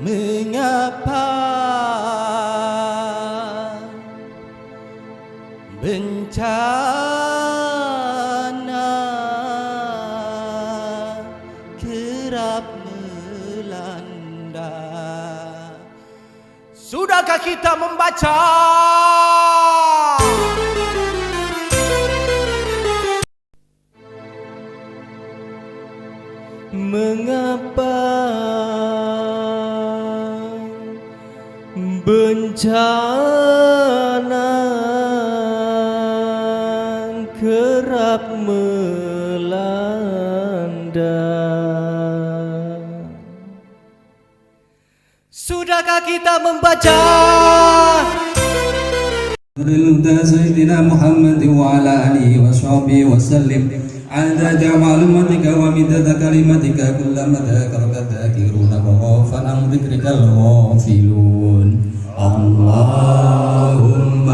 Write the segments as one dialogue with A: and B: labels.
A: Mengapa bencana kerap melanda? Sudahkah kita membaca? Mengapa bencana kerap melanda? Sudahkah kita membaca?
B: Sayyidina Muhammad wa ala alihi wa sahbihi wa sallim عدد معلوماتك ومدد كلماتك كلما ذكرك الذاكرون وغافل عن ذكرك الغافلون اللهم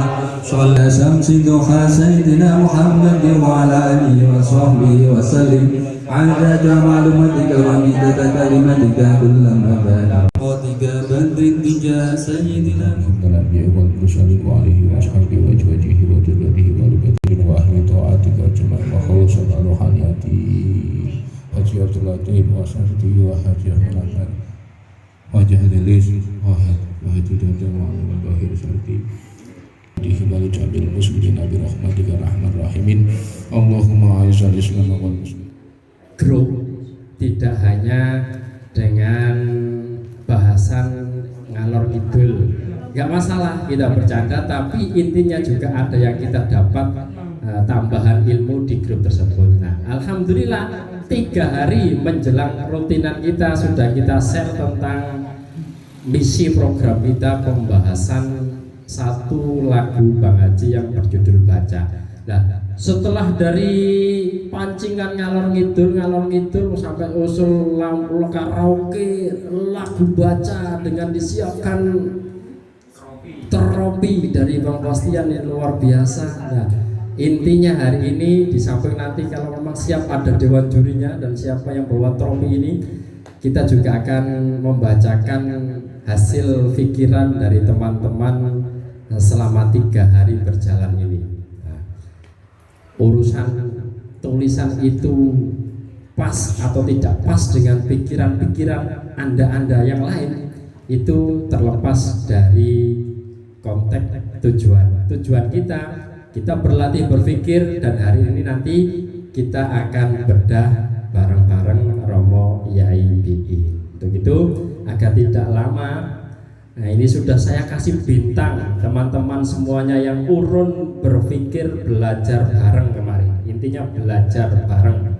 B: صل على شمس ضحى سيدنا محمد وعلى آله وصحبه وسلم عدد معلوماتك ومدد كلماتك كلما ذكرك بدر الدجى سيدنا محمد الأنبياء والمرسلين وعليه وأصحابه وأزواجه وذريته والبدر وأهل طاعتك أجمعين وخلصا روحانياتي Haji Abdul Latif wa Sarti wa Haji Ahmad Hasan wa Jahadilis wa Haji Dadang wa Bahir Sarti dihibali jamil muslimin nabi rahmatika rahman rahimin Allahumma a'izzal islam wal muslimin.
C: Grup tidak hanya dengan bahasan ngalor ngidul, nggak masalah kita bercanda, tapi intinya juga ada yang kita dapat tambahan ilmu di grup tersebut. Nah, alhamdulillah 3 hari menjelang rutinan kita sudah kita share tentang misi program kita, pembahasan satu lagu Bang Haji yang berjudul Baca. Nah, setelah dari pancingan ngalor ngidul sampai usul karaoke lagu baca dengan disiapkan teropi dari Bang Bastian yang luar biasa. Nah, intinya hari ini di samping nanti kalau memang siap ada dewan jurinya dan siapa yang bawa trofi ini, kita juga akan membacakan hasil pikiran dari teman-teman selama 3 hari berjalan ini. Nah, urusan tulisan itu pas atau tidak pas dengan pikiran-pikiran Anda yang lain itu terlepas dari konteks tujuan kita berlatih berpikir, dan hari ini nanti kita akan bedah bareng-bareng Romo Yai BI. Untuk itu agar tidak lama, nah ini sudah saya kasih bintang teman-teman semuanya yang urun berpikir belajar bareng kemarin. Intinya belajar bareng.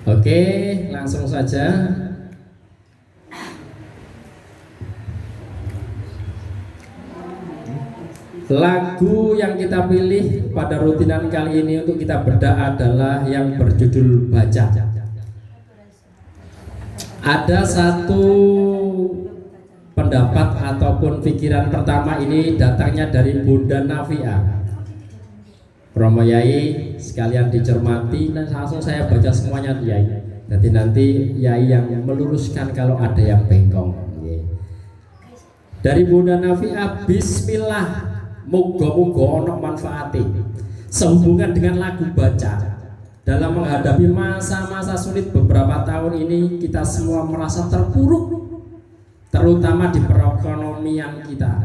C: Oke, langsung saja. Lagu yang kita pilih pada rutinan kali ini untuk kita bedah adalah yang berjudul Baca. Ada satu pendapat ataupun pikiran pertama ini datangnya dari Bunda Nafia. Romo Yai sekalian dicermati, dan langsung saya baca semuanya Yai. Jadi nanti Yai yang meluruskan kalau ada yang bengkong. Dari Bunda Nafia, Bismillah. Moga-moga ono manfaati sehubungan dengan lagu baca dalam menghadapi masa-masa sulit beberapa tahun ini. Kita semua merasa terpuruk, terutama di perekonomian kita.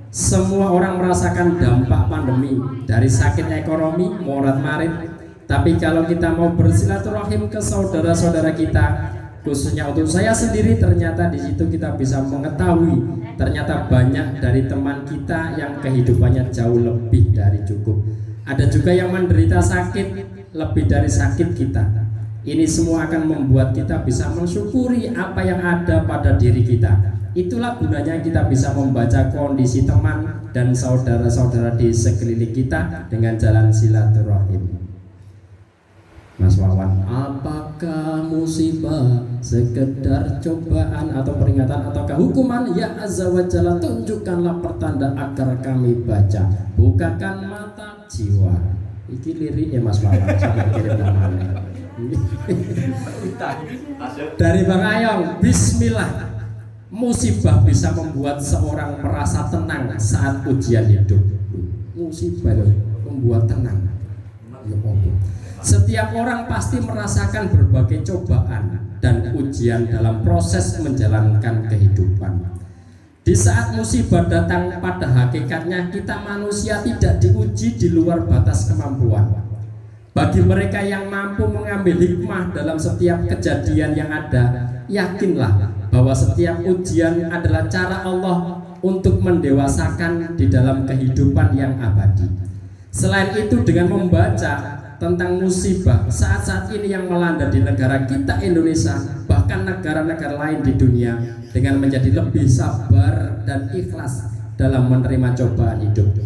C: Semua orang merasakan dampak pandemi, dari sakit ekonomi morat-marit. Tapi kalau kita mau bersilaturahim ke saudara-saudara kita, khususnya untuk saya sendiri, ternyata di situ kita bisa mengetahui ternyata banyak dari teman kita yang kehidupannya jauh lebih dari cukup. Ada juga yang menderita sakit lebih dari sakit kita. Ini semua akan membuat kita bisa mensyukuri apa yang ada pada diri kita. Itulah gunanya kita bisa membaca kondisi teman dan saudara-saudara di sekeliling kita dengan jalan silaturahim. Mas Wawan, apakah musibah sekedar cobaan atau peringatan ataukah hukuman? Ya Azza wa Jalla, tunjukkanlah pertanda agar kami baca, bukakan mata jiwa. Iki lirik ya Mas Wawan, sudah kirim namanya. Dari Bang Ayong, bismillah. Musibah bisa membuat seorang merasa tenang saat ujian hidup. Musibah loh, membuat tenang. Ya Allah. Setiap orang pasti merasakan berbagai cobaan dan ujian dalam proses menjalankan kehidupan. Di saat musibah datang, pada hakikatnya kita manusia tidak diuji di luar batas kemampuan. Bagi mereka yang mampu mengambil hikmah dalam setiap kejadian yang ada, yakinlah bahwa setiap ujian adalah cara Allah untuk mendewasakan di dalam kehidupan yang abadi. Selain itu, dengan membaca tentang musibah saat-saat ini yang melanda di negara kita Indonesia, bahkan negara-negara lain di dunia, dengan menjadi lebih sabar dan ikhlas dalam menerima cobaan hidup.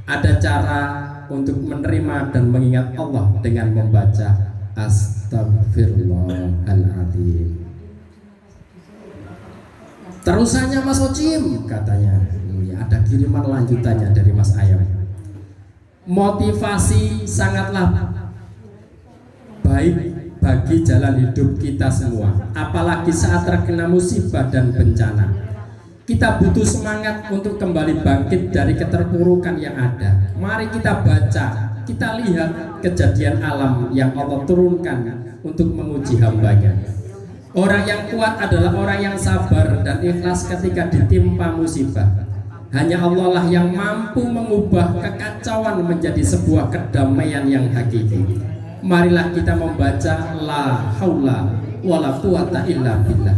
C: Ada cara untuk menerima dan mengingat Allah dengan membaca Astagfirullahaladzim. Terusannya Mas Ocim, katanya. Ya, ada kiriman lanjutannya dari Mas Ayam. Motivasi sangatlah baik bagi jalan hidup kita semua, apalagi saat terkena musibah dan bencana. Kita butuh semangat untuk kembali bangkit dari keterpurukan yang ada. Mari kita baca, kita lihat kejadian alam yang Allah turunkan untuk menguji hambanya. Orang yang kuat adalah orang yang sabar dan ikhlas ketika ditimpa musibah. Hanya Allah lah yang mampu mengubah kekacauan menjadi sebuah kedamaian yang hakiki. Marilah kita membaca la haula wala quwata illa billah.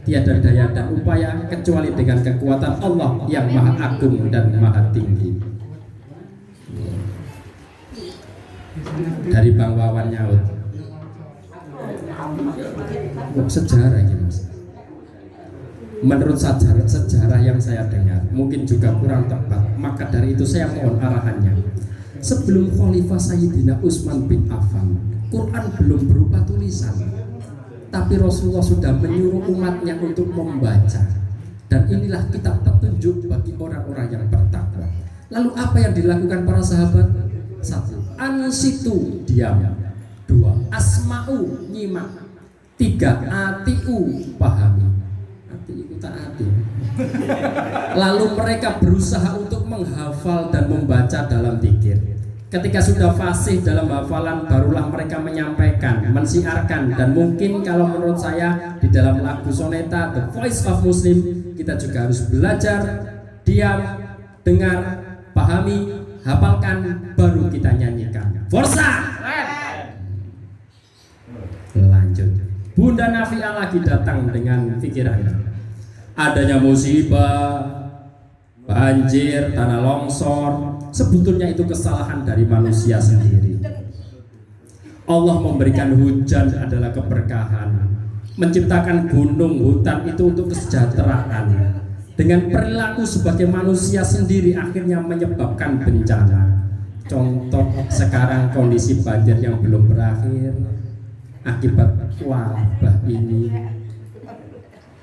C: Tiada daya dan upaya kecuali dengan kekuatan Allah yang maha agung dan maha tinggi. Dari Bang Wawan nyaut. Sejarah ini Mas. Menurut sejarah yang saya dengar mungkin juga kurang tepat, maka dari itu saya mohon arahannya. Sebelum Khalifah Sayyidina Utsman bin Affan, Quran belum berupa tulisan, tapi Rasulullah sudah menyuruh umatnya untuk membaca. Dan inilah kitab petunjuk bagi orang-orang yang bertakwa. Lalu apa yang dilakukan para sahabat? 1. Ansitu, diam. 2. Asma'u, nyimak. 3. Atiu, pahami. Atiu taati. Lalu mereka berusaha untuk menghafal dan membaca dalam dzikir. Ketika sudah fasih dalam hafalan, barulah mereka menyampaikan, mensiarkan. Dan mungkin kalau menurut saya di dalam lagu soneta The Voice of Muslim, kita juga harus belajar, diam, dengar, pahami, hafalkan, baru kita nyanyikan. Forza! Lanjut. Bunda Nafi'ah lagi datang dengan pikirannya. Adanya musibah, banjir, tanah longsor, sebetulnya itu kesalahan dari manusia sendiri. Allah memberikan hujan adalah keberkahan, menciptakan gunung, hutan itu untuk kesejahteraan. Dengan perilaku sebagai manusia sendiri akhirnya menyebabkan bencana. Contoh sekarang kondisi banjir yang belum berakhir akibat wabah ini.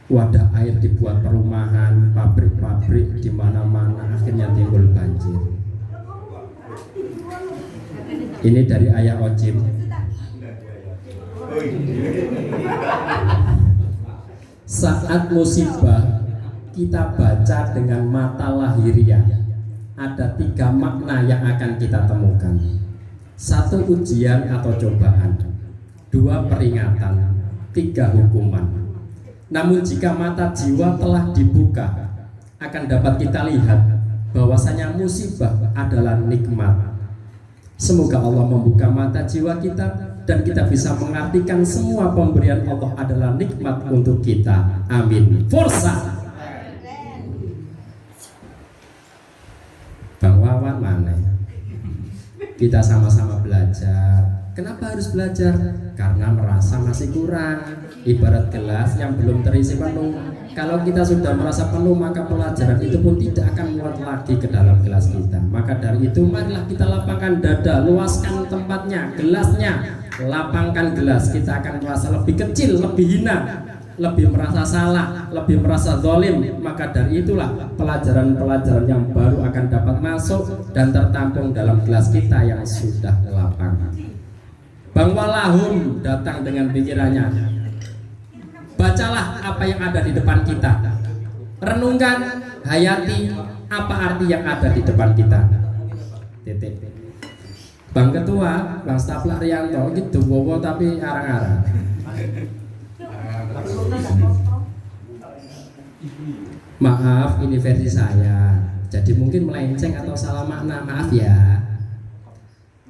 C: Wadah air dibuat perumahan, pabrik-pabrik di mana-mana, akhirnya timbul banjir. Ini dari Ayah Ocim. Saat musibah kita baca dengan mata lahiriah, ada 3 makna yang akan kita temukan. 1 ujian atau cobaan, 2 peringatan, 3 hukuman. Namun jika mata jiwa telah dibuka, akan dapat kita lihat bahwasanya musibah adalah nikmat. Semoga Allah membuka mata jiwa kita dan kita bisa mengartikan semua pemberian Allah adalah nikmat untuk kita. Amin. Forza. Bang Wawan mana? Kita sama-sama belajar. Kenapa harus belajar? Karena merasa masih kurang. Ibarat gelas yang belum terisi penuh. Kalau kita sudah merasa penuh, maka pelajaran itu pun tidak akan muat lagi ke dalam gelas kita. Maka dari itu marilah kita lapangkan dada, luaskan tempatnya, gelasnya, lapangkan gelas. Kita akan merasa lebih kecil, lebih hina, lebih merasa salah, lebih merasa zalim. Maka dari itulah pelajaran-pelajaran yang baru akan dapat masuk dan tertampung dalam gelas kita yang sudah lapang. Bang Walahum datang dengan pikirannya. Bacalah apa yang ada di depan kita. Renungkan, hayati apa arti yang ada di depan kita. Titik. Bang Ketua, Bang Stafla Rianto, gitu bobo tapi arang-arang. Maaf, ini versi saya. Jadi mungkin melenceng atau salah makna, maaf ya.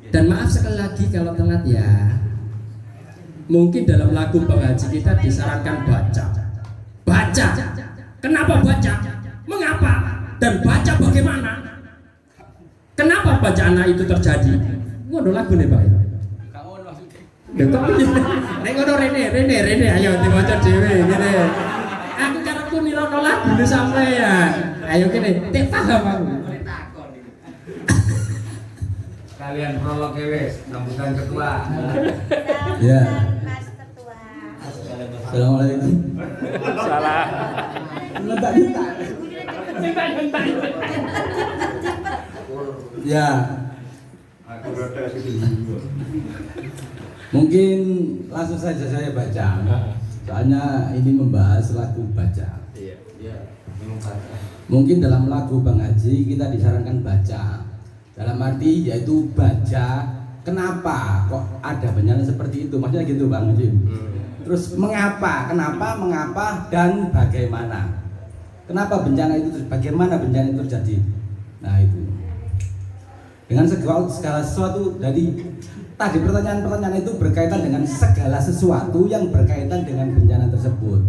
C: Dan maaf sekali lagi kalau telat ya. Mungkin dalam lagu pengaji kita disarankan baca. Baca. Kenapa baca? Mengapa? Dan baca bagaimana? Kenapa bacaan itu terjadi? Ngono lagu nih Pak. Nek ngono Rene ayo diwaca dhewe ngene. Aku karepku nirono lagu sampean. Ayo kene, tek paham aku.
D: Kalian prolog wes, sambutan ketua.
B: Ya.
E: Mas Ketua.
B: Assalamualaikum.
C: Salah.
B: Ya. Mungkin langsung saja saya baca. Soalnya ini membahas lagu baca. Mungkin dalam lagu Bang Haji kita disarankan baca. Dalam arti yaitu baca. Kenapa kok ada bencana seperti itu? Maksudnya gitu Bang Haji. Terus mengapa? Kenapa? Mengapa? Dan bagaimana? Kenapa bencana itu? Bagaimana bencana itu terjadi? Nah itu. Dengan segala sesuatu dari tadi pertanyaan-pertanyaan itu berkaitan dengan segala sesuatu yang berkaitan dengan bencana tersebut.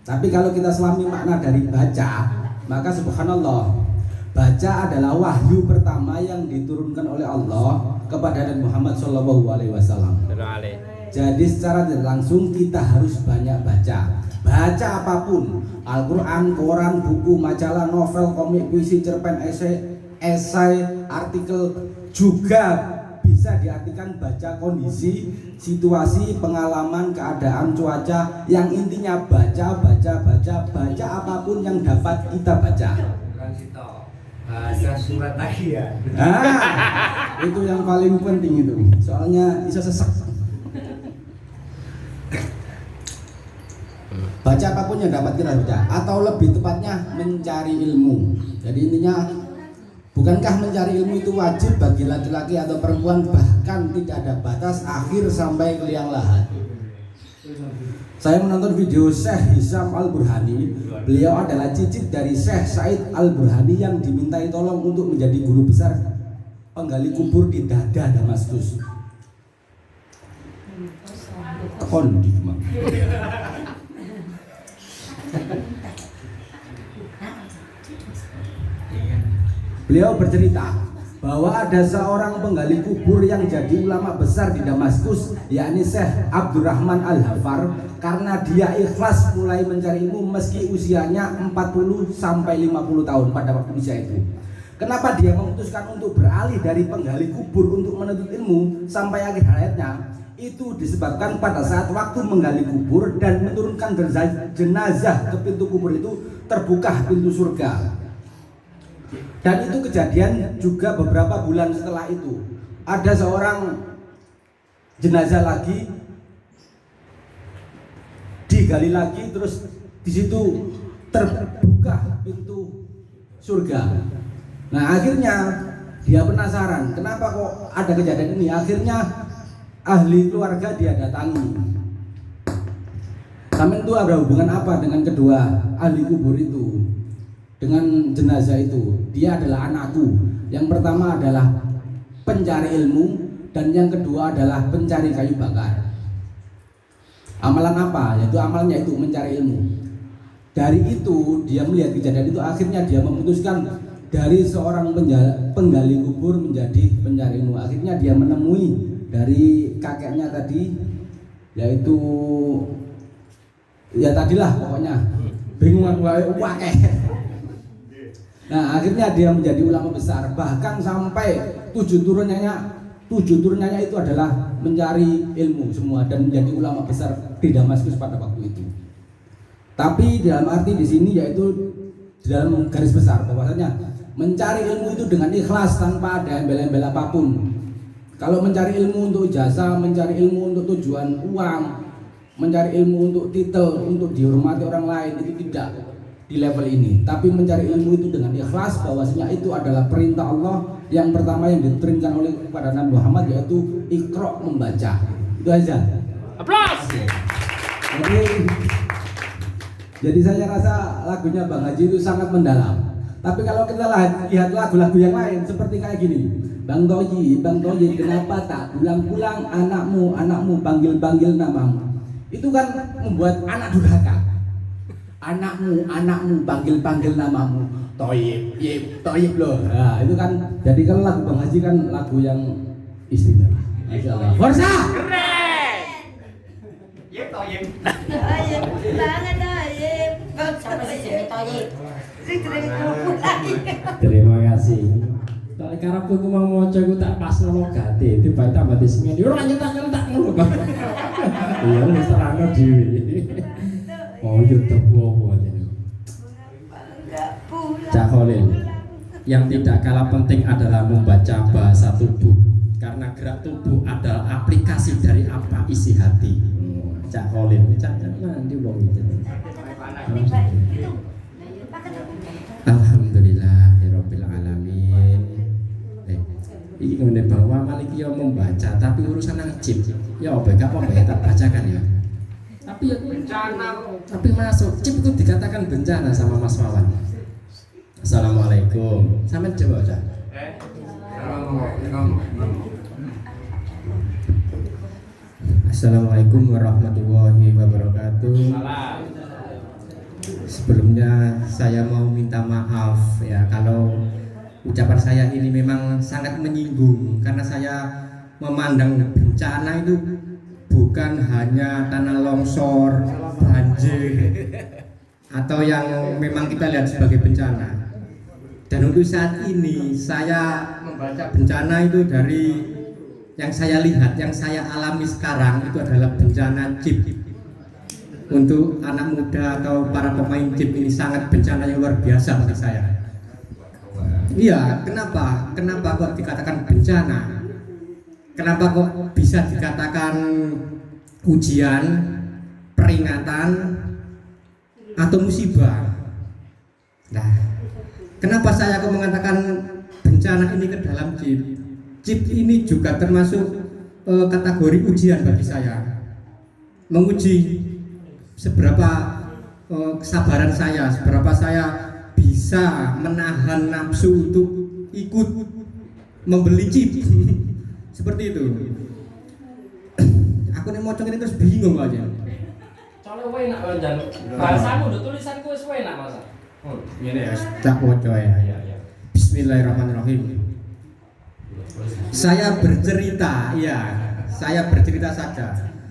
B: Tapi kalau kita selami makna dari baca, maka subhanallah, baca adalah wahyu pertama yang diturunkan oleh Allah kepada Nabi Muhammad SAW. Jadi secara tidak langsung kita harus banyak baca. Baca apapun, Al-Quran, koran, buku, majalah, novel, komik, puisi, cerpen, esai, artikel, juga bisa diartikan baca kondisi, situasi, pengalaman, keadaan, cuaca, yang intinya baca apapun yang dapat kita baca.
D: Bahasa surat lagi ya.
B: Nah, itu yang paling penting itu. Soalnya bisa sesek. Baca apapun yang dapat kita baca, atau lebih tepatnya mencari ilmu. Jadi intinya, bukankah mencari ilmu itu wajib bagi laki-laki atau perempuan, bahkan tidak ada batas akhir sampai ke liang lahat. Saya menonton video Syekh Hisam Al-Burhani. Beliau adalah cicit dari Syekh Said Al-Burhani yang dimintai tolong untuk menjadi guru besar penggali kubur di Dada, Damaskus. Kondi, Mak. Beliau bercerita bahwa ada seorang penggali kubur yang jadi ulama besar di Damaskus, yakni Syekh Abdurrahman Al-Hafar, karena dia ikhlas mulai mencari ilmu meski usianya 40 sampai 50 tahun pada waktu usia itu. Kenapa dia memutuskan untuk beralih dari penggali kubur untuk menuntut ilmu sampai akhir hayatnya? Itu disebabkan pada saat waktu menggali kubur dan menurunkan jenazah ke pintu kubur itu terbuka pintu surga. Dan itu kejadian juga beberapa bulan setelah itu. Ada seorang jenazah lagi digali lagi, terus di situ terbuka pintu surga. Nah akhirnya dia penasaran, kenapa kok ada kejadian ini? Akhirnya ahli keluarga dia datangi. Sampai itu ada hubungan apa dengan kedua ahli kubur itu? Dengan jenazah itu, dia adalah anakku. Yang pertama adalah pencari ilmu, dan yang kedua adalah pencari kayu bakar. Amalan apa? Yaitu amalannya itu mencari ilmu. Dari itu dia melihat kejadian itu, akhirnya dia memutuskan dari seorang penggali kubur menjadi pencari ilmu. Akhirnya dia menemui dari kakeknya tadi, yaitu ya tadilah pokoknya bingung aku wakeh. Nah akhirnya dia menjadi ulama besar, bahkan sampai tujuh turunannya itu adalah mencari ilmu semua dan menjadi ulama besar di Damaskus pada waktu itu. Tapi dalam arti di sini yaitu di dalam garis besar bahwasanya mencari ilmu itu dengan ikhlas tanpa ada embel-embel apapun.
E: Kalau mencari ilmu untuk jasa, mencari ilmu untuk tujuan uang, mencari ilmu untuk titel, untuk dihormati orang lain, itu tidak di level ini. Tapi mencari ilmu itu dengan ikhlas, bahwasanya itu adalah perintah Allah yang pertama yang diterangkan oleh kepada Nabi Muhammad, yaitu Iqra, membaca. Itu aja.
C: Aplaus.
E: Jadi saya rasa lagunya Bang Haji itu sangat mendalam. Tapi kalau kita lihat lagu-lagu yang lain seperti kayak gini, Bang Toyi, kenapa tak pulang-pulang, anakmu panggil namamu. Itu kan membuat anak durhaka. Anakmu panggil namamu. Toyib loh. Nah, itu kan jadi kalau lagu Bang Haji kan lagu yang istimewa. Masyaallah. Forza.
D: Keren. Yep, toyib.
F: Toyib, banget toyib. Sampai sini toyib.
C: Terima kasih. Tak karepku ku mau maca ku tak pas logate, itu bae tambah disengeni. Ora nyetak ngono, Bang. Iya, wis terangno dhewe. Oh, YouTube apa jenenge? Cak Khalil. Yang tidak kalah penting adalah membaca bahasa tubuh. Karena gerak tubuh adalah aplikasi dari apa isi hati. Cak Khalil, cak nanti wong itu. Alhamdulillahirabbil alamin. Ini kemudian bahwa Malik yo membaca, tapi urusan najib. Ya apa gak apa ya tak bacakan ya. Tapi ya bencana. Tapi masuk cip itu dikatakan bencana sama Mas Wawan. Assalamualaikum. Sampai jawab aja. Assalamualaikum warahmatullahi wabarakatuh. Sebelumnya saya mau minta maaf ya kalau ucapan saya ini memang sangat menyinggung, karena saya memandang bencana itu bukan hanya tanah longsor, banjir, atau yang memang kita lihat sebagai bencana. Dan untuk saat ini saya membaca bencana itu dari yang saya lihat, yang saya alami sekarang itu adalah bencana chip. Untuk anak muda atau para pemain chip ini sangat bencana yang luar biasa bagi saya. Iya, kenapa? Kenapa kok dikatakan bencana? Kenapa kok bisa dikatakan ujian, peringatan, atau musibah? Nah, kenapa saya kok mengatakan bencana ini ke dalam chip? Chip ini juga termasuk kategori ujian bagi saya. Menguji seberapa kesabaran saya, seberapa saya bisa menahan nafsu untuk ikut membeli chip. Seperti itu. Aku nih mau ini terus bingung aja. Soalnya enak kan bahasamu udah tulisan ku wis enak masa.
B: Ini ya, tak waca ya. Bismillahirrahmanirrahim. Saya bercerita saja.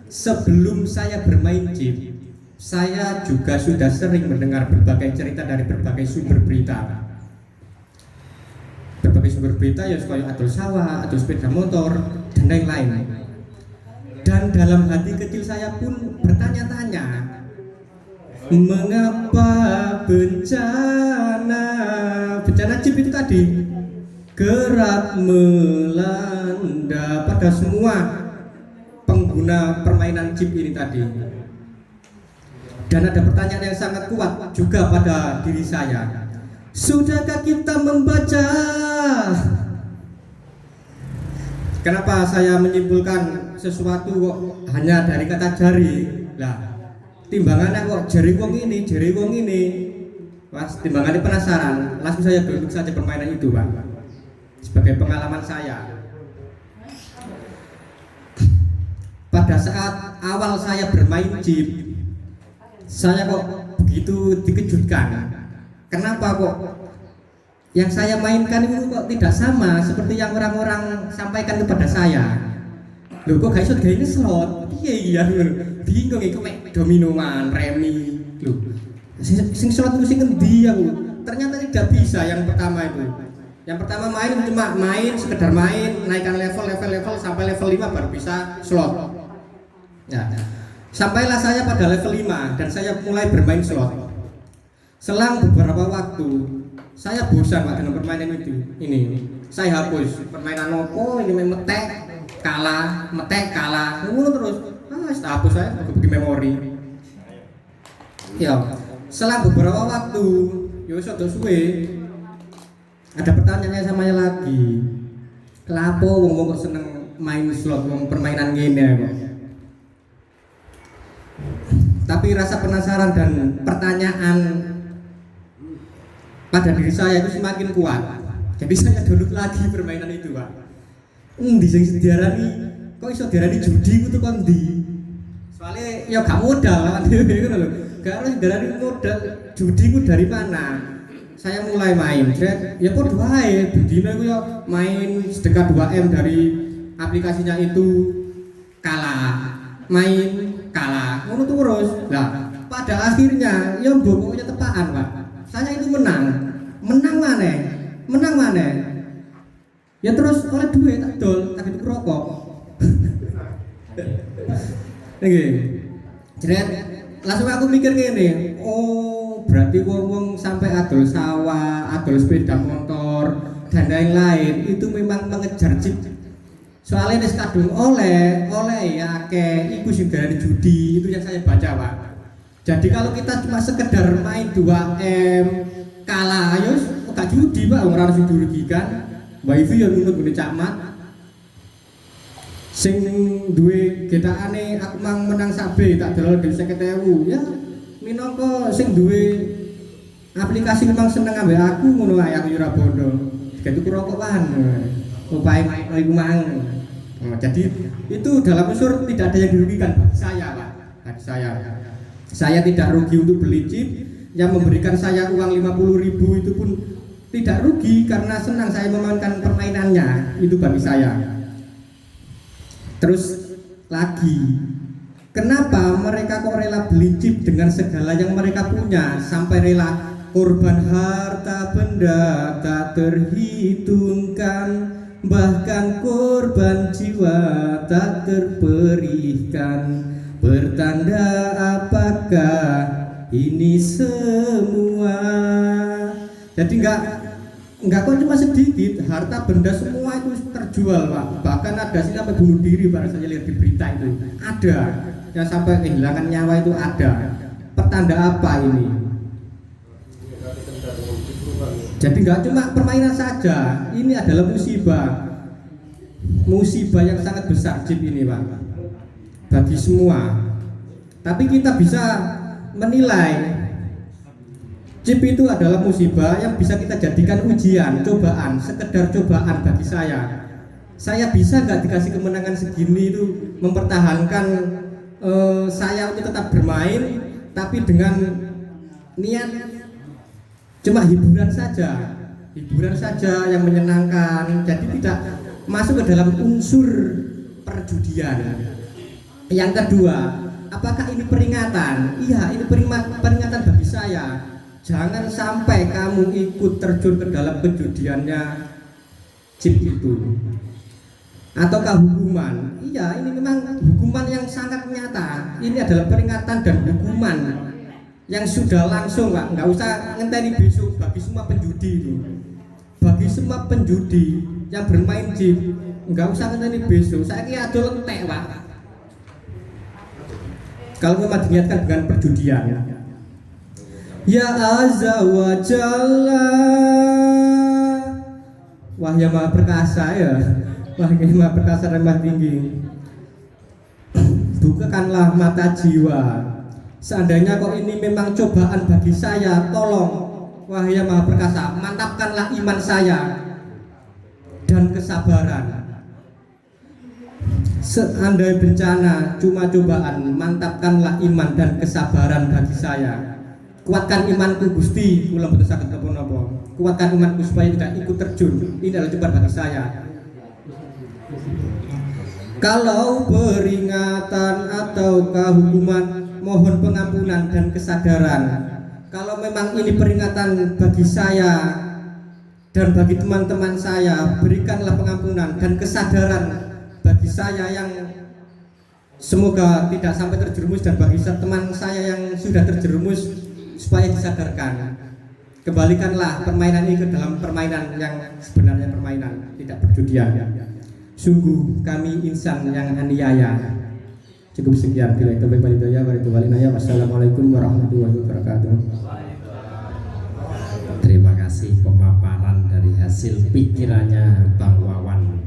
B: Sebelum saya bermain chip, saya juga sudah sering mendengar berbagai cerita dari berbagai sumber berita. Berbagai sumber berita ya seperti adol sawah, adol sepeda motor, dan lain-lain. Dan dalam hati kecil saya pun bertanya-tanya, mengapa bencana chip itu tadi kerap melanda pada semua pengguna permainan chip ini tadi. Dan ada pertanyaan yang sangat kuat juga pada diri saya. Sudahkah kita membaca? Kenapa saya menyimpulkan sesuatu kok hanya dari kata jari? Lah, timbangannya kok jari wong ini. Pas timbangannya penasaran, langsung saya duduk saja permainan itu, Pak. Sebagai pengalaman saya. Pada saat awal saya bermain chip, saya kok begitu dikejutkan. Kenapa kok yang saya mainkan itu kok tidak sama seperti yang orang-orang sampaikan kepada saya? Loh kok gak iso gawe slot? Iya bingung iku mek dominoan, remi. Loh. Sing slot itu sing endi aku? Ternyata tidak bisa yang pertama itu. Yang pertama cuma sekedar main, naikkan level sampai level 5 baru bisa slot. Ya. Sampailah saya pada level 5 dan saya mulai bermain slot. Selang beberapa waktu, saya bosan Pak dengan permainan itu. Ini saya hapus permainan opo ini metek.
C: kalah, metek kalah, ngono terus. Wis tak hapus ae aku bikin memori. Ya, selang beberapa waktu, yo sudah suwe. Ada pertanyaannya samanya lagi. Kenapa wong kok seneng main slot, wong permainan gini kok? Tapi rasa penasaran dan pertanyaan pada diri saya itu semakin kuat. Jadi saya download lagi permainan itu, Pak. Endi sing diarani kok iso diarani judi ku kok ndi? Soalnya ya gak modal kan ngono lho. Gak harus diarani modal. Judi ku dari mana? Saya mulai main, ya kok wae budine ku ya main sedekah 2M dari aplikasinya itu kalah. Main kalah, ngono terus. Nah, pada akhirnya ya pokoknya tepaan, Pak. Saya itu menang mana? Ya terus oleh duit tak dol, tak itu rokok. Nggih. Jret, langsung aku mikir ngene, oh berarti wong-wong sampai adol sawah, adol sepeda motor dan lain-lain itu memang mengejar chip. Soalnya nek kadung oleh ya akeh iku sing darani judi, itu yang saya baca, Pak. Jadi kalau kita cuma sekedar main 2M kalah ayo gak judi, Pak, ora harus dirugikan. Wifi yang nunut gune cakmat. Sing duwe getaane aku mang menang sabe tak delol dhewe 50.000. Ya minangka sing duwe aplikasi memang seneng ambek aku ngono ae aku ora bondo. Diganti rokokan. Upae iku mang. Jadi itu dalam unsur tidak ada yang dirugikan bagi saya, Pak. Bagi saya tidak rugi untuk beli chip. Yang memberikan saya uang 50.000 itu pun tidak rugi karena senang saya memainkan permainannya. Itu bagi saya. Terus lagi, kenapa mereka kok rela beli chip dengan segala yang mereka punya, sampai rela korban harta benda tak terhitungkan, bahkan korban jiwa tak terperihkan. Bertanda apakah ini semua? Jadi enggak kok cuma sedikit, harta benda semua itu terjual, Pak. Bahkan ada sih sampai bunuh diri, baru saja lihat di berita itu. Ada yang sampai kehilangan nyawa itu ada. Pertanda apa ini? Jadi enggak cuma permainan saja, ini adalah musibah yang sangat besar chip ini, Pak, bagi semua. Tapi kita bisa menilai chip itu adalah musibah yang bisa kita jadikan ujian, cobaan, sekedar cobaan bagi saya. Saya bisa nggak dikasih kemenangan segini itu mempertahankan saya untuk tetap bermain, tapi dengan niat cuma hiburan saja yang menyenangkan. Jadi tidak masuk ke dalam unsur perjudian. Yang kedua, apakah ini peringatan? Iya, ini peringatan bagi saya. Jangan sampai kamu ikut terjun ke dalam kejudiannya chip itu. Ataukah hukuman? Iya, ini memang hukuman yang sangat nyata. Ini adalah peringatan dan hukuman yang sudah langsung, Pak. Nggak usah ngenteni besok bagi semua penjudi itu. Bagi semua penjudi yang bermain chip, nggak usah ngenteni besok. Saya kira ada lentek, Pak. Kalau memang diniatkan dengan perjudian. Ya Azza wa Jalla, wah yang maha perkasa ya, wah yang maha perkasa dan maha tinggi. Bukakanlah mata jiwa. Seandainya kok ini memang cobaan bagi saya, tolong wah yang maha perkasa, mantapkanlah iman saya dan kesabaran. Seandainya bencana cuma cobaan, mantapkanlah iman dan kesabaran bagi saya. Kuatkan imanku Gusti, kula mboten saged napa-napa. Kuatkan imanku supaya tidak ikut terjun. Ini adalah cobaan bagi saya. Kalau peringatan atau hukuman, mohon pengampunan dan kesadaran. Kalau memang ini peringatan bagi saya dan bagi teman-teman saya, berikanlah pengampunan dan kesadaran bagi saya yang semoga tidak sampai terjerumus, dan bagi teman saya yang sudah terjerumus supaya disadarkan. Kembalikanlah permainan ini ke dalam permainan yang sebenarnya permainan, tidak perjudian. Sungguh kami insan yang aniaya. Cukup sekian, bila itu walidaya walidaya. Wassalamualaikum warahmatullahi wabarakatuh. Terima kasih pemaparan dari hasil pikirannya Bang Wawan.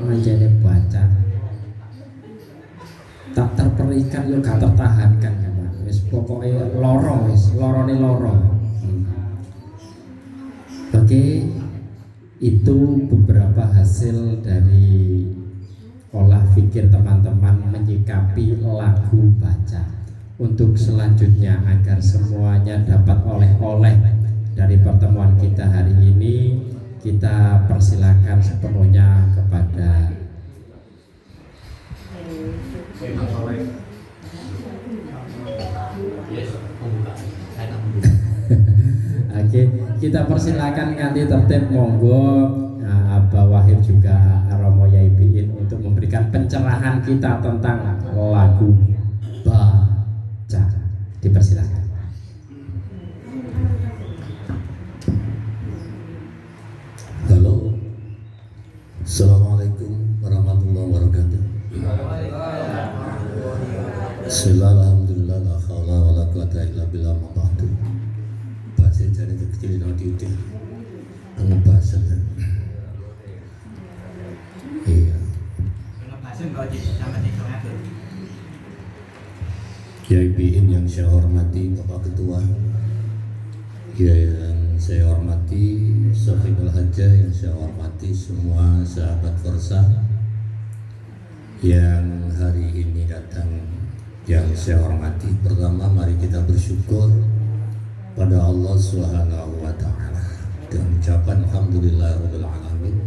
C: Menjadi baca tak terperikan yo gak tertahankan ya Pak. Wis pokoknya lorong wis, lorone lorong. Oke, itu beberapa hasil dari olah pikir teman-teman menyikapi lagu baca. Untuk selanjutnya agar semuanya dapat oleh-oleh dari pertemuan kita hari ini, kita persilakan sepenuhnya kepada Oke, kita persilakan nanti tertib monggo Abah Wahid juga Romo Yaibiin untuk memberikan pencerahan kita tentang lagu baca. Dipersilakan.
G: Halo, Assalamualaikum warahmatullahi wabarakatuh. Bismillah, alhamdulillah, la khawla wa la quwata illa billah ma ba'du. Bahasa jari kecil no diutin bahasa iya YIBIN yang saya hormati Bapak Ketua, yang saya hormati Syafiqul Haja, yang saya hormati semua sahabat Forsa yang hari ini datang, yang saya hormati. Pertama, mari kita bersyukur pada Allah Subhanahu wa taala dan ucapan alhamdulillahirabbil alamin.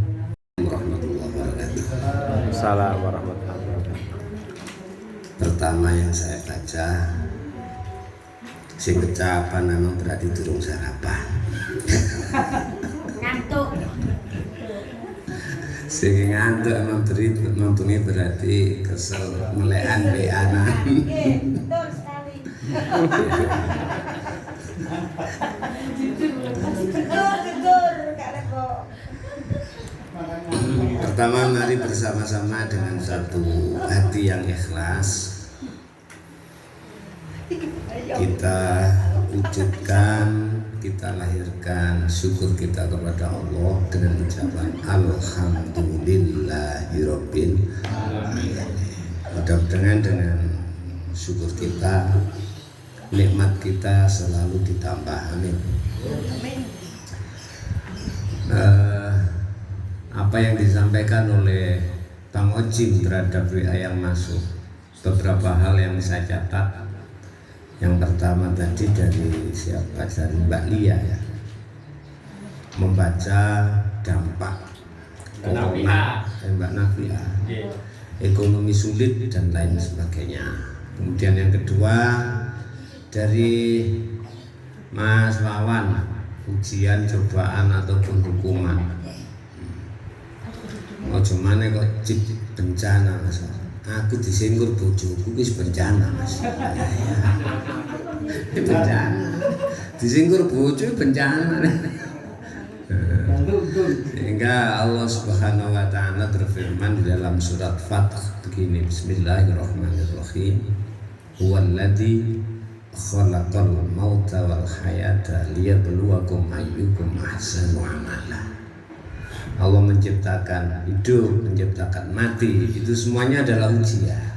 G: Warahmatullahi wabarakatuh.
C: Assalamualaikum warahmatullahi wabarakatuh.
G: Pertama yang saya baca, sing kecapan memang berarti durung sarapan.
F: Ngantuk.
G: Sing ngantuk emang berarti kesel melekan beanan.
F: Betul sekali. Tidur, Kak Reko.
G: Pertama, mari bersama-sama dengan satu hati yang ikhlas kita wujudkan, kita lahirkan syukur kita kepada Allah dengan ucapan alhamdulillahirabbil alamin. Mudah-mudahan dengan syukur kita, nikmat kita selalu ditambah. Amin. Apa yang disampaikan oleh Bang Ojim terhadap WA yang masuk, beberapa hal yang saya catat. Yang pertama tadi dari siapa, dari Mbak Lia ya, membaca dampak corona, Mbak Nafia, ekonomi sulit dan lain sebagainya. Kemudian yang kedua dari Mas Wawan, ujian, cobaan ataupun hukuman. Ojo maneh kok cip bencana Mas. Aku disinggur bojoku wis bencana Mas. Bencana. Disinggur bojo bencana. Sehingga Allah Subhanahu wa taala berfirman di dalam surat Fath begini, bismillahirrahmanirrahim. Huwallazi khalaqal mauta wal hayata liyabluwakum ayyukum ahsanu amala. Allah menciptakan hidup, menciptakan mati, itu semuanya adalah ujian.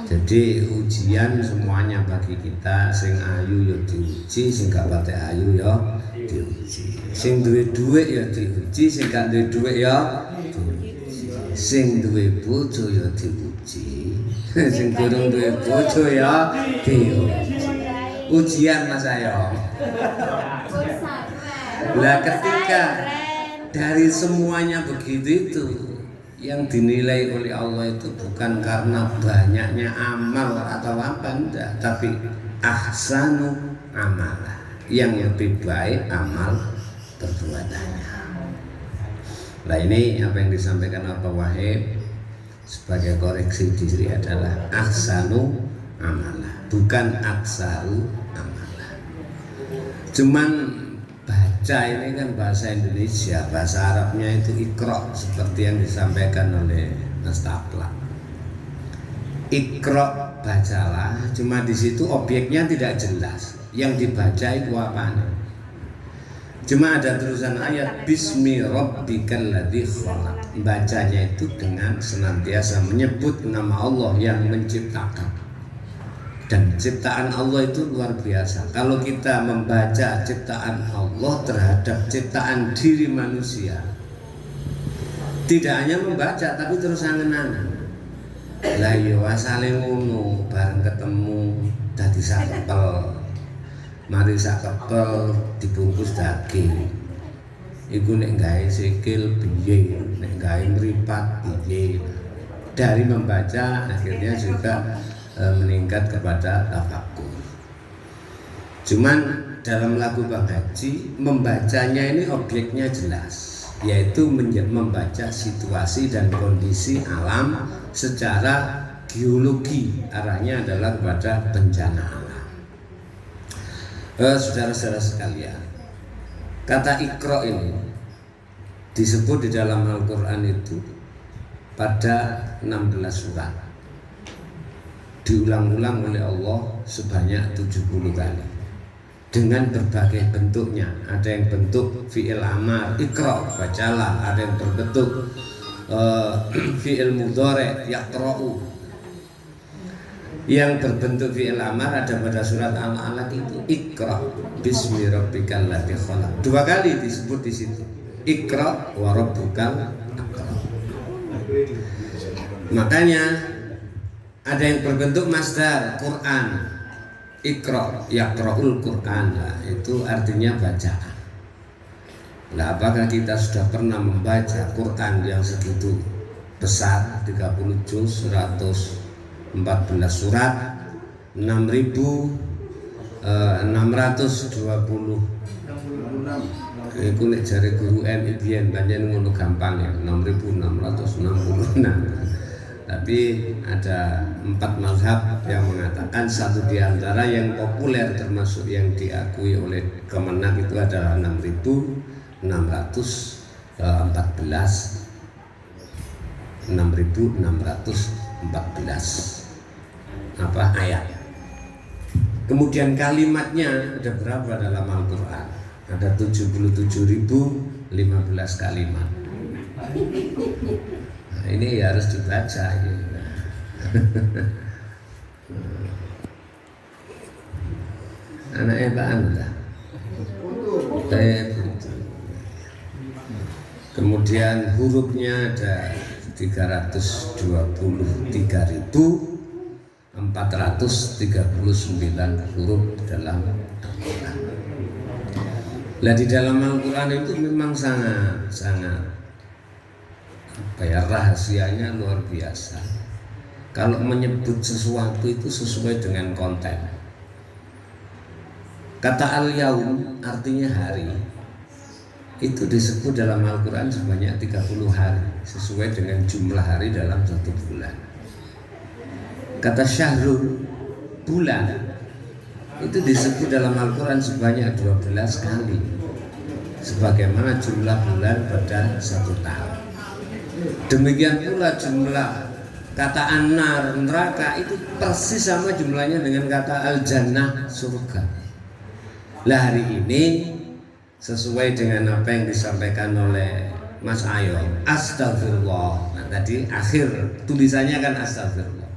G: Jadi ujian semuanya bagi kita, sing ayu ya diuji, sing gak pate ayu ya diuji. Sing duwe dhuwit ya diuji, sing gak duwe dhuwit ya diuji. Sing duwe bojo ya diuji, sing durung duwe bojo ya diuji. Ujian Mas Ayo. Lah ketika dari semuanya begitu itu, yang dinilai oleh Allah itu bukan karena banyaknya amal atau apa, enggak, tapi ahsanu amala, yang lebih baik amal perbuatannya. Nah ini apa yang disampaikan Pak Wahid sebagai koreksi diri adalah ahsanu amala, bukan aksaru amala. Cuman baca baca ini kan bahasa Indonesia, bahasa Arabnya itu ikra seperti yang disampaikan oleh Mas Takla. Ikra, bacalah, cuma di situ objeknya tidak jelas. Yang dibaca itu apa? Cuma ada terusan ayat Bismi rabbikal ladzi khalaq. Bacanya itu dengan senantiasa menyebut nama Allah yang menciptakan. Dan ciptaan Allah itu luar biasa. Kalau kita membaca ciptaan Allah terhadap ciptaan diri manusia, tidak hanya membaca tapi terus angen-angen. Lah iya asale ngono, bareng ketemu dadi sakepel. Mari sakepel dibungkus daging. Iku nek gawe sikil piye, nek gawe mripat piye. Dari membaca akhirnya juga meningkat kepada tafakkur. Cuman dalam lagu Bang Haji membacanya ini objeknya jelas, yaitu membaca situasi dan kondisi alam secara geologi, arahnya adalah kepada bencana alam. Saudara-saudara sekalian, kata Iqra ini disebut di dalam Al-Quran itu pada 16 surat, diulang-ulang oleh Allah sebanyak 70 kali dengan berbagai bentuknya. Ada yang bentuk fi'il amar, ikra, bacalah. Ada yang berbentuk fi'il mudhari, yaqra'u. Yang berbentuk fi'il amar ada pada surat Al-Alaq itu ikra bismi rabbikal ladzi khalaq. 2 kali disebut di situ. Ikra wa rabbukal akram. Makanya ada yang berbentuk masdar Quran, ikra, yaqra'ul Quran, nah, itu artinya bacaan. Nah, apakah kita sudah pernah membaca Quran yang segitu besar, 30 juz, 114 surat, 6.620. Iku nek jare guru MIBN banyak ngono gampang ya, 6.666. Tapi ada 4 mazhab yang mengatakan satu di antara yang populer termasuk yang diakui oleh Kemenak itu adalah 6.614 ayat. Kemudian kalimatnya ada berapa dalam Al-Quran? Ada 77.015 kalimat. Nah, ini harus dibaca gitu. Anaknya Pak Anda. Kemudian hurufnya ada 323.439 huruf dalam Al-Quran. Nah, di dalam Al-Quran itu memang sangat rahasianya luar biasa. Kalau menyebut sesuatu itu sesuai dengan konten. Kata al-yaum artinya hari, itu disebut dalam Al-Quran sebanyak 30 hari sesuai dengan jumlah hari dalam 1 bulan. Kata syahrul, bulan, itu disebut dalam Al-Quran sebanyak 12 kali sebagaimana jumlah bulan pada 1 tahun. Demikian pula jumlah kata an-nar, neraka, itu persis sama jumlahnya dengan kata al-jannah, surga. Lah hari ini sesuai dengan apa yang disampaikan oleh Mas Ayo, astagfirullah. Nah, tadi akhir tulisannya kan astagfirullah.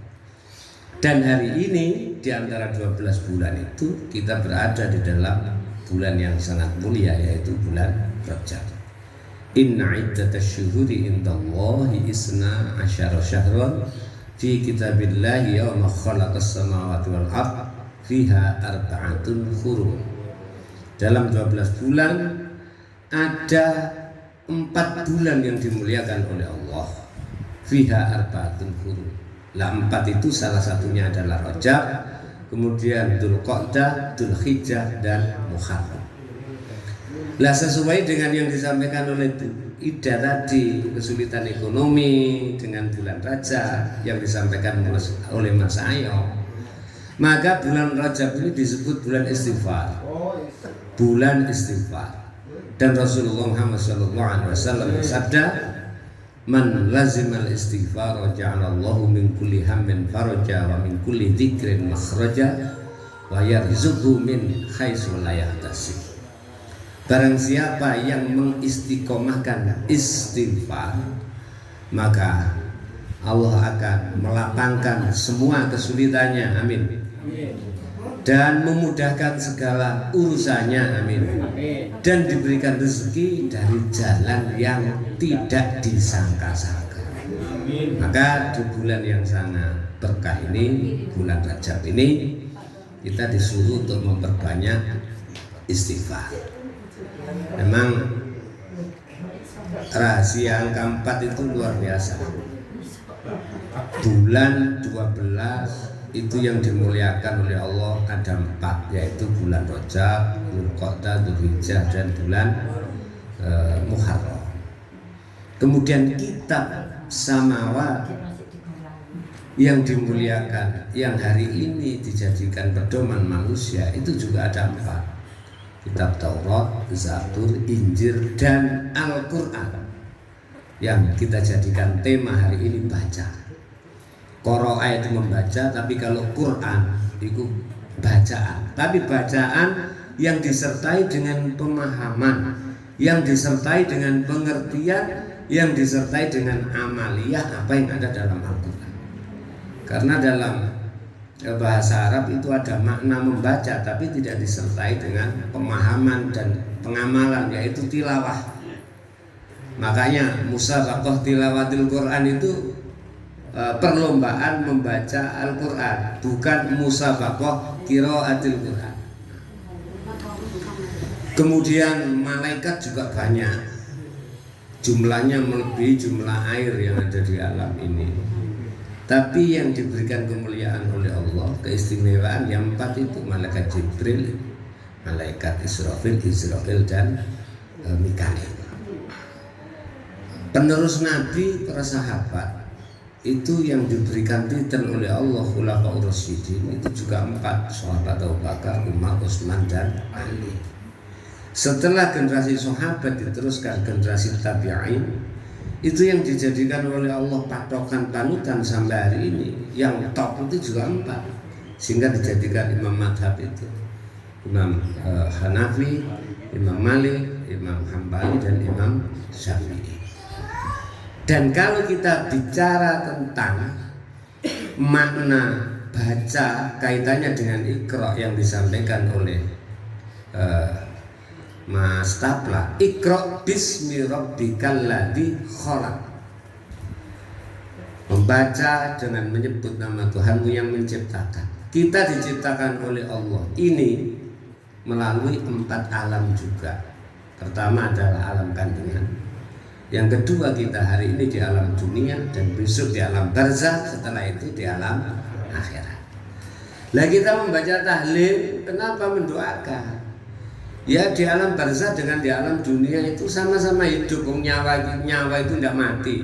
G: Dan hari ini di antara 12 bulan itu kita berada di dalam bulan yang sangat mulia, yaitu bulan Rajab. Inna iddatash syuhuri indallahi isna asyara syahran fi kitabillahi yawma khalaqas samawati wal ard fiha arba'atun hurum. Dalam 12 bulan ada 4 bulan yang dimuliakan oleh Allah. Fiha arba'atun hurum. Lah 4 itu salah satunya adalah Rajab, kemudian Dzulqa'dah, Dzulhijjah dan Muharram. Lah sesuai dengan yang disampaikan oleh Ida tadi, kesulitan ekonomi dengan bulan Rajab yang disampaikan oleh Mas Ayo, maka bulan Rajab ini disebut bulan istighfar. Bulan istighfar. Dan Rasulullah Muhammad SAW bersabda, man lazimal istighfar ja'alallahu min kulli hammin faraja wa min kulli dzikrin makhraja wa yarzuqhu min haitsu la yahtasib. Barang siapa yang mengistiqomahkan istighfar, maka Allah akan melapangkan semua kesulitannya, amin, dan memudahkan segala urusannya, amin, dan diberikan rezeki dari jalan yang tidak disangka-sangka. Maka di bulan yang sangat berkah ini, bulan Rajab ini, kita disuruh untuk memperbanyak istighfar. Memang rahasia angka 4 itu luar biasa. Bulan 12 itu yang dimuliakan oleh Allah ada 4, yaitu bulan Rajab, Dzulqa'dah, Dzulhijjah, dan bulan Muharram. Kemudian kitab samawat yang dimuliakan, yang hari ini dijadikan pedoman manusia, itu juga ada 4. Kitab Taurat, Zabur, Injil, dan Al-Quran, yang kita jadikan tema hari ini baca. Qara'a itu membaca, tapi kalau Quran itu bacaan. Tapi bacaan yang disertai dengan pemahaman, yang disertai dengan pengertian, yang disertai dengan amaliyah apa yang ada dalam Al-Quran. Karena dalam bahasa Arab itu ada makna membaca, tapi tidak disertai dengan pemahaman dan pengamalan, yaitu tilawah. Makanya musabaqah tilawatil Quran itu perlombaan membaca Al-Quran, bukan musabaqah qiraatil Quran. Kemudian malaikat juga banyak, jumlahnya melebihi jumlah air yang ada di alam ini. Tapi yang diberikan kemuliaan oleh Allah, keistimewaan yang 4 itu malaikat Jibril, malaikat Israfil, dan Mikail. Penerus Nabi, para sahabat itu yang diberikan titel oleh Allah Khulafaur Rasyidin itu juga 4, sahabat Abu Bakar, Umar, Utsman, dan Ali. Setelah generasi sahabat diteruskan generasi tabi'in, itu yang dijadikan oleh Allah patokan panutan sampai hari ini. Yang top itu juga 4, sehingga dijadikan imam madhab itu Imam Hanafi, Imam Malik, Imam Hambali, dan Imam Syafi'i. Dan kalau kita bicara tentang makna baca kaitannya dengan Iqra yang disampaikan oleh Mas Tapla, Iqra bismi rabbikal ladzi khalaq. Membaca dengan menyebut nama Tuhanmu yang menciptakan. Kita diciptakan oleh Allah ini melalui 4 alam juga. Pertama adalah alam kandungan. Yang kedua, kita hari ini di alam dunia, dan besok di alam barzakh, setelah itu di alam akhirat. Lah kita membaca tahlil, kenapa mendoakan? Ya di alam barzakh dengan di alam dunia itu sama-sama hidup. Nyawa itu tidak mati.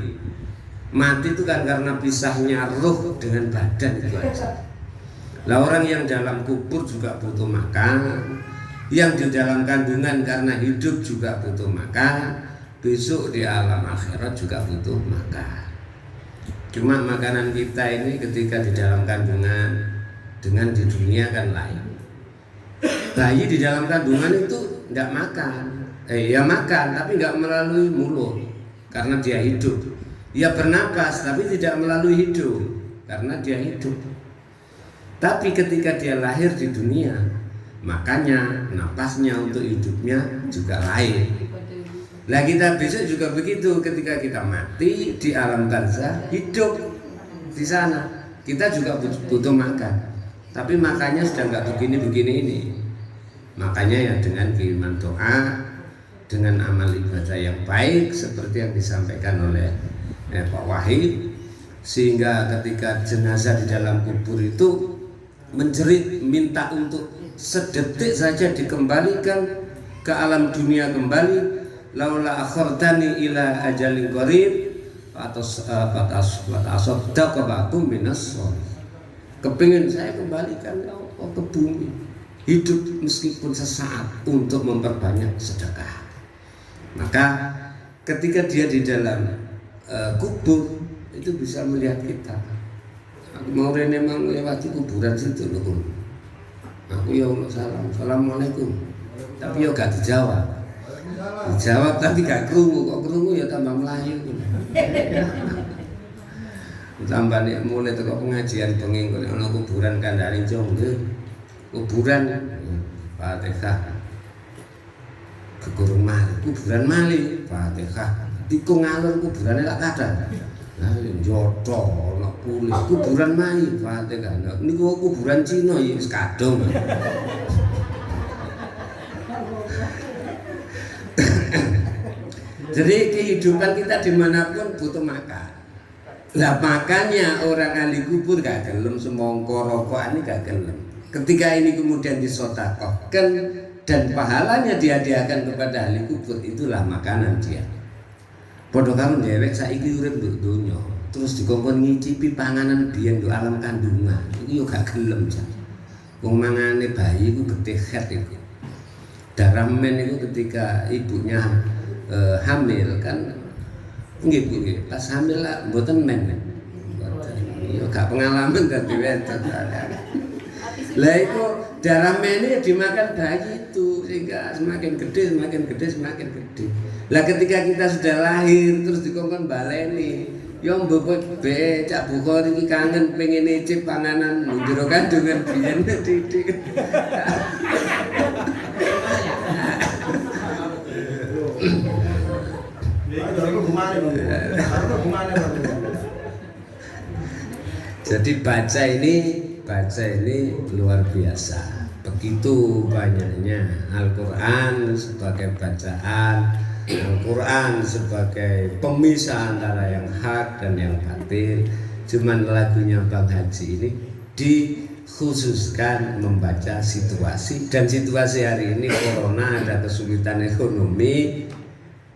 G: Mati itu kan karena pisahnya ruh dengan badan, itu aja. Lah orang yang dalam kubur juga butuh makan, yang di dalam kandungan karena hidup juga butuh makan, besok di alam akhirat juga butuh makan. Cuma makanan kita ini ketika di dalam kandungan dengan di dunia kan lain. Bayi di dalam kandungan itu tidak makan, ya makan tapi nggak melalui mulut karena dia hidup. Ia bernapas tapi tidak melalui hidung karena dia hidup. Tapi ketika dia lahir di dunia, makanya napasnya untuk hidupnya juga lain. Nah kita besok juga begitu, ketika kita mati di alam barzakh, hidup di sana kita juga butuh makan. Tapi makannya sudah nggak begini-begini ini. Makanya ya dengan kiriman doa, dengan amal ibadah yang baik seperti yang disampaikan oleh Pak Wahid, sehingga ketika jenazah di dalam kubur itu menjerit minta untuk sedetik saja dikembalikan ke alam dunia kembali, laula akhartani ila ajalin qarib fatasaddaqu minas sholih. Kepingin saya kembalikan ya Allah ke bumi, hidup meskipun sesaat untuk memperbanyak sedekah. Maka ketika dia di dalam kubur itu bisa melihat kita. Aku mau rene mau melewati kuburan situ loh. Aku ya Allah salam, assalamualaikum. Tapi ya gak dijawab. Dijawab tapi gak krungu, kok krungu ya tambah melayu. Tambah nek mulai teko pengajian bengi kok ana kuburan kandhane jongge. Kuburan Fatihah. Kegurung mali, kuburan mali Fatihah. Iku ngalor kuburane lak kathah. Nah, joto ana kulit kuburan mali Fatihah. Niku kuburan Cina ya wis kadung. Jadi kehidupan kita dimanapun butuh makan. Lah makanya orang ahli kubur gak gelem semongko rokokan ini gak gelem. Ketika ini kemudian disodakohkan dan pahalanya dihadiahkan kepada ahli kubur, itulah makanan dia. Padha karo dhewek saiki urip nduk donya, terus dikongkon ngicipi panganan biyen nduk alam kandungan. Iku yo gak gelem jan. Wong mangane bayi iku getih het iku. Darah men itu ketika ibunya hamil kan nggih Bu nggih pas hamil lah mboten men. Yo gak pengalaman dadi wedok. Lah itu darah men ya dimakan bayi itu sehingga semakin gede semakin gede semakin gede. Lah ketika kita sudah lahir terus dikongkon baleni yo mbok be Cak Bukhari iki kangen pengen icip panganan njero kandungan biyen didik. Jadi baca ini luar biasa. Begitu banyaknya Al-Quran sebagai bacaan, Al-Quran sebagai pemisah antara yang hak dan yang batil. Cuman lagunya Bang Haji ini dikhususkan membaca situasi, dan situasi hari ini corona, ada kesulitan ekonomi,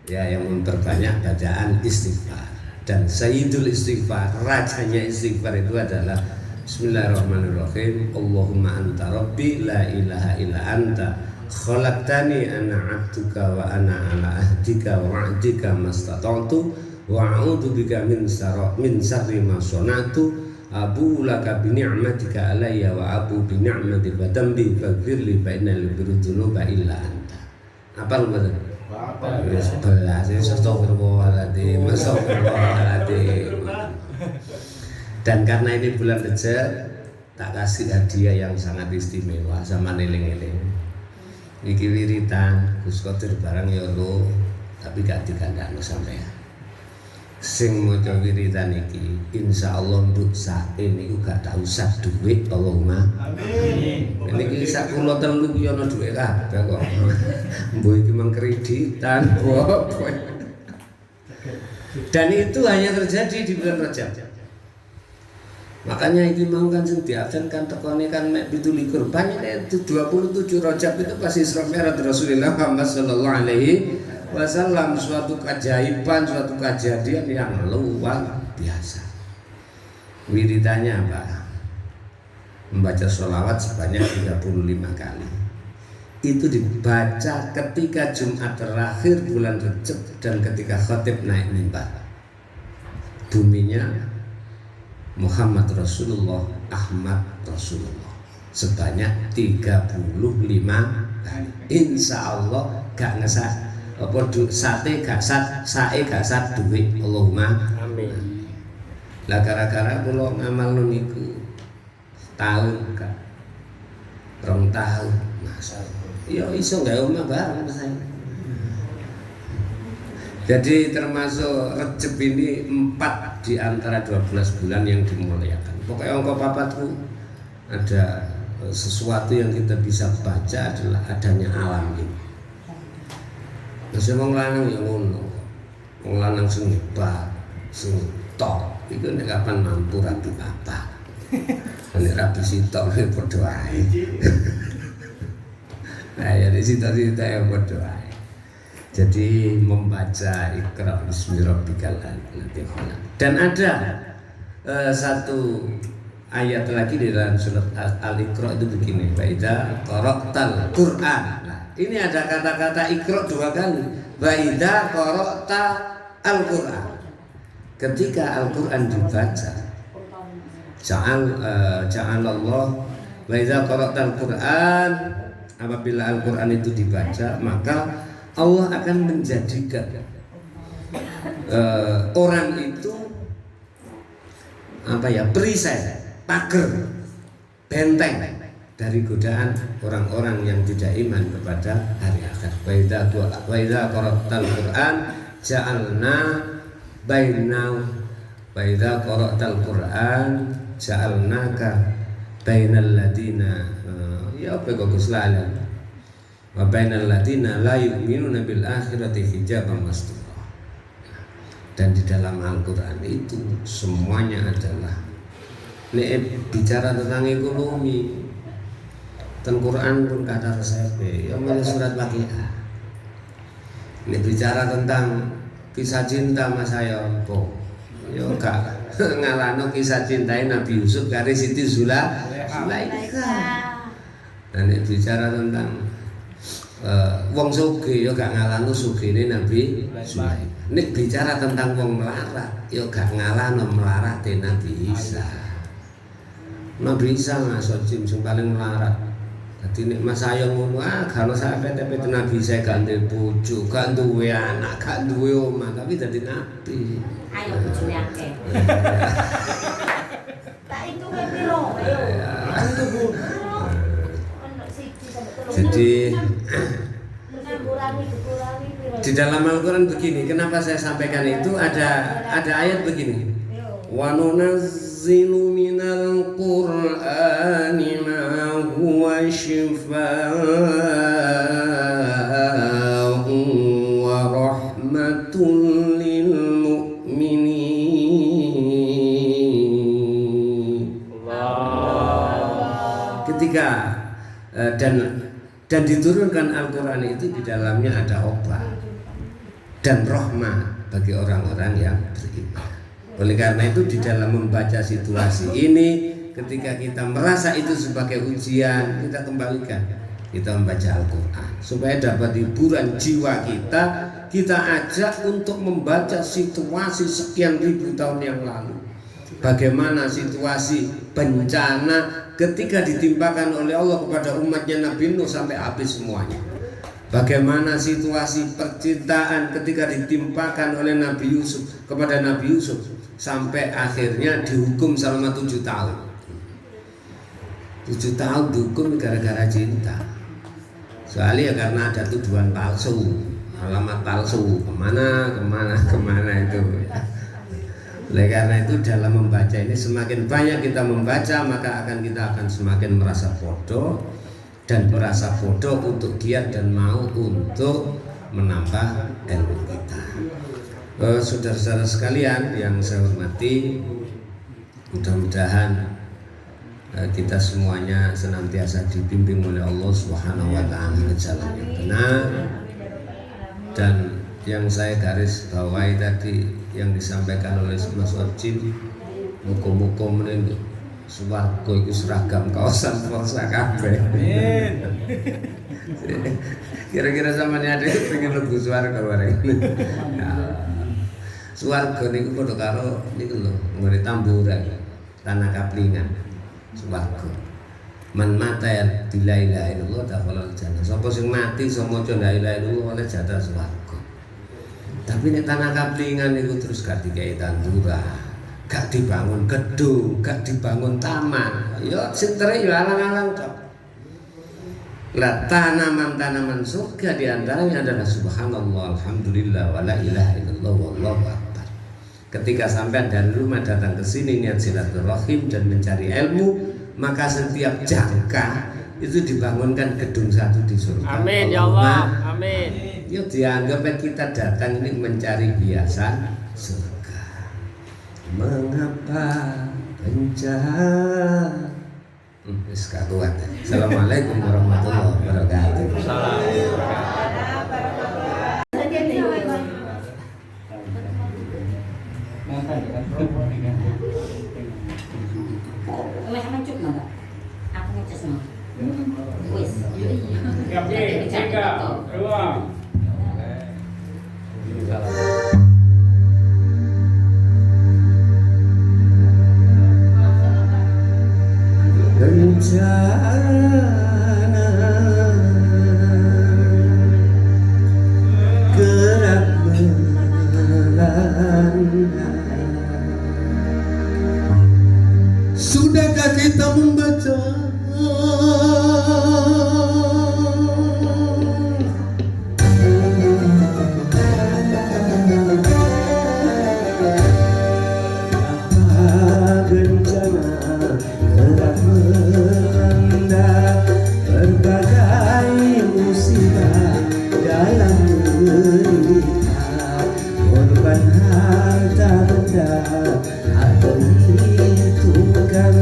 G: ya yang memperbanyak bacaan istighfar. Dan Sayyidul Istighfar, rajanya istighfar itu adalah Bismillahirrahmanirrahim. Allahumma anta rabbi la ilaha illa anta khalaqtani ana abduka wa ana ala ahdika wa wa'dika mastata'tu wa a'udzu bika min syarri ma sana'tu abu laka bi ni'matika alayya wa abu bi ni'matika dambi faghfirli fa innal dzunuba illa anta. Apa lu sebelah saya astagfirullahaladzim. Dan karena ini bulan Rejab, tak kasih hadiah yang sangat istimewa sama neling-neling. Iki wiritan Gus Qadir barang ya lo, tapi gak dikandakno sampean. Sing maca wiritan iki insyaallah nduk sae niku gak tak usah duit, Allahumma amin. Niki sak kula telu ki ana duit kabeh kok. Mbok iki mang kreditan, Bok. Dan itu hanya terjadi di bulan Rajab. Makanya ini mau kan sing diabsenkan tekone kan mek 17 banyak itu 27 Rajab itu pas Isra Mi'raj Rasulullah Muhammad sallallahu alaihi wasallam, suatu keajaiban, suatu kejadian yang luar biasa. Wiridannya apa? Membaca sholawat sebanyak 35 kali. Itu dibaca ketika Jumat terakhir bulan Rejab dan ketika khatib naik mimbar. Buminya Muhammad Rasulullah, Ahmad Rasulullah, sebanyak 35 kali. Insya Allah gak ngesat apa sate gak sae gak sat duit, Allahumma amin. Lah gara-gara kula ngamal niku tahun gak 2 tahun masa ya iso gawe omah bareng saya. Jadi termasuk Rejab ini 4 di antara 12 bulan yang dimuliakan. Pokoknya angka papatku ada sesuatu yang kita bisa baca adalah adanya alam ini. Masih wong lanang ya ngono. Wong lanang sing hebat, sing top, iku nek kapan mampu rapi apa. Nek rapi sitok nek padha ae. Nah, ya di situ-situ ya padha ae. Jadi membaca Iqra bismi rabbikal ladzi khalaq. Dan ada satu ayat lagi di dalam surat Al-Iqra itu begini, "Fa idza qara'tal Qur'an." Nah, Ini ada kata-kata ikra 2 kali. Wa idza qara'ta al-Qur'an. Ketika Al-Qur'an dibaca, ja'alallah wa idza qara'ta al-Qur'an, apabila Al-Qur'an itu dibaca, maka Allah akan menjadikan orang itu perisai, pagar, benteng dari godaan orang-orang yang tidak iman kepada hari akhir. Wa idza qara'tal Qur'an ja'alna wa idza qara'tal Qur'an ja'alnaka bainal ladina wa bainal ladina la yu'minuna bil akhirati hijaban mastura. Dan di dalam Al-Qur'an itu semuanya adalah bicara tentang ekonomi. Dan Quran pun kata resep yang mulai surat Waqiah. Ini bicara tentang kisah cinta Mas Ayompo. Yo gak ngalano kisah cintai Nabi Yusuf karo Siti Zulaikha. Dan ini bicara tentang wong sugih yo gak ngalano sugihne Nabi Zulaikha. Ini bicara tentang wong melarat yo gak ngalano melarate Nabi Isa. Nabi Isa masuk sing paling melarat. Jadi nek Mas Ayo ngono kalau sampai tapi Nabi saya gak duwe bojo, gak duwe anak, gak duwe omah, tapi dadi nabi.
F: Ayo bojone akeh. Tak itu piro? Ayo.
G: Jadi di dalam Al-Quran begini, kenapa saya sampaikan itu ada ayat begini. Wa nunazzilu minal Qur'ani ma huwa shifaa'un wa rahmatun lil mu'minin. Ketika dan diturunkan Al-Quran itu di dalamnya ada obat dan rahmah bagi orang-orang yang beriman. Oleh karena itu di dalam membaca situasi ini, ketika kita merasa itu sebagai ujian, kita kembalikan, kita membaca Al-Quran supaya dapat hiburan jiwa kita. Kita ajak untuk membaca situasi sekian ribu tahun yang lalu. Bagaimana situasi bencana ketika ditimpakan oleh Allah kepada umatnya Nabi Nuh sampai habis semuanya. Bagaimana situasi percintaan ketika ditimpakan oleh Nabi Yusuf kepada Nabi Yusuf sampai akhirnya dihukum selama 7 tahun. 7 tahun dihukum gara-gara cinta. Soalnya ya karena ada tuduhan palsu, alamat palsu, kemana itu. Oleh karena itu dalam membaca ini semakin banyak kita membaca, maka kita akan semakin merasa bodoh dan merasa bodoh untuk giat dan mau untuk menambah ilmu kita. Saudara-saudara sekalian yang saya hormati, mudah-mudahan kita semuanya senantiasa dibimbing oleh Allah Subhanahu wa taala ke jalan yang benar. Dan yang saya garis bawahi tadi yang disampaikan oleh Mas Orjin, muga-muga meneh swarga iku seragam kaosan posa kabeh. Amin. Kira-kira sampeyan ada pengen mlebu swarga bareng. Swarga niku padha karo niku lho, nggone tamburan, tanah kaplingan. Swarga. Man mata bila ilaha illallah dakhala jannah. Sapa sing mati iso maca la ilaha illallah oleh jatah swarga. Tapi nek tanah kaplingan niku terus gak dikai tanduran, gak dibangun gedung, gak dibangun taman. Ya sintere ya alang-alang tok. Lah tanaman-tanaman surga diantaranya adalah subhanallah, alhamdulillah, wa la ilaha illallah, wallahu akbar. Ketika sampai dari rumah datang ke sini niat silaturahim dan mencari ilmu, maka setiap jangka itu dibangunkan gedung satu di surga.
C: Amin ya Allah. Amin.
G: Yuk dianggap kita datang ini mencari hiasan surga. Mengapa bencana? Sekarang. Assalamualaikum warahmatullahi wabarakatuh.
F: Aku ngecas no. Wis.
D: Tiga.
C: Doang.
A: Rencana kerap melanda.
B: Sudahkah kita membaca
A: Bencana kerap melanda, berbagai musibah dalam melihat korban harta benda atau diperhitungkan,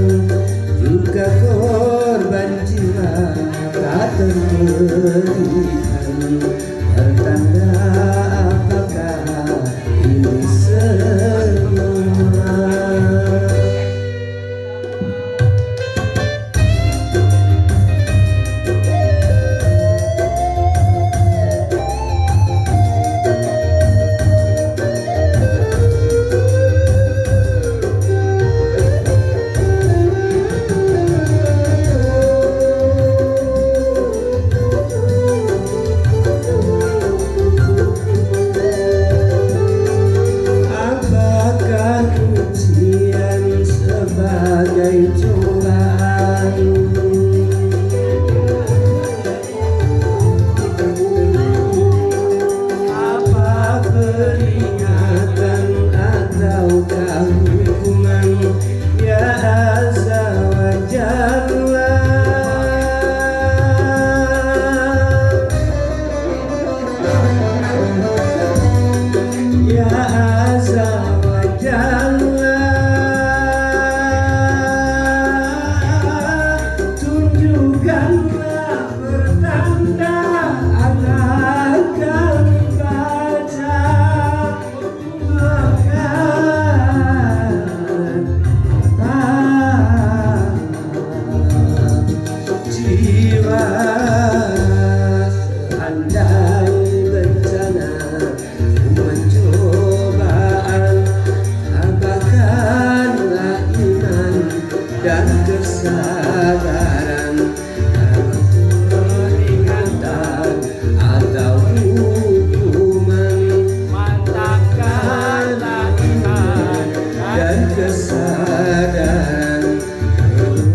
A: juga korban jiwa tak terberikan. Pertanda apakah ini semua? Apakah ujian sebagai cobaan? Apa peringatan ataukah hukuman? Ya Azza wa Jalla, Ya Azza wa Jalla, tunjukkanlah pertanda agar kami baca, jiwa seandai bencana pencobaan, tambahkanlah iman dan kesabaran, peringatan atau hukuman, mantapkanlah iman dan kesadaran.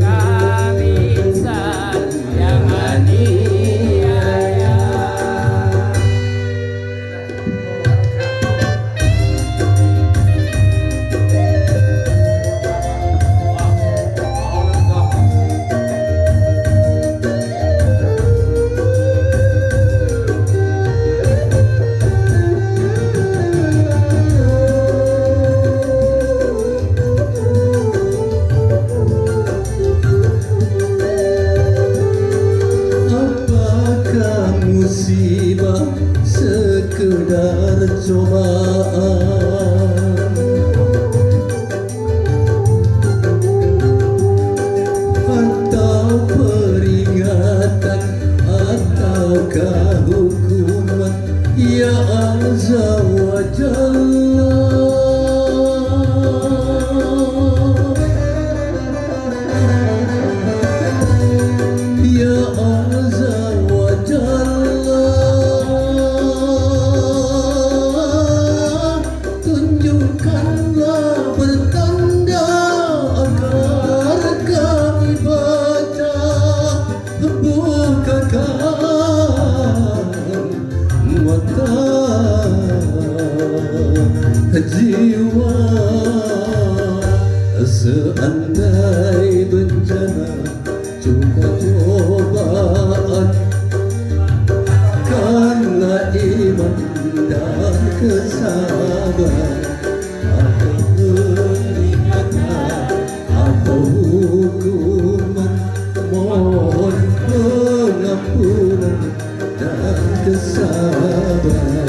A: Kami insan yang aniaya. Apakah musibah sekedar cobaan, atau peringatan ataukah hukuman? Ya Azza wa Jalla, Ya Azza wa Jalla, tunjukkanlah pertanda agar kami baca, bukakan mata jiwa. Seandai bencana juga cobaan, karena iman dan kesabaran, atau peringatan atau hukuman, mohon pengampunan dan kesabaran.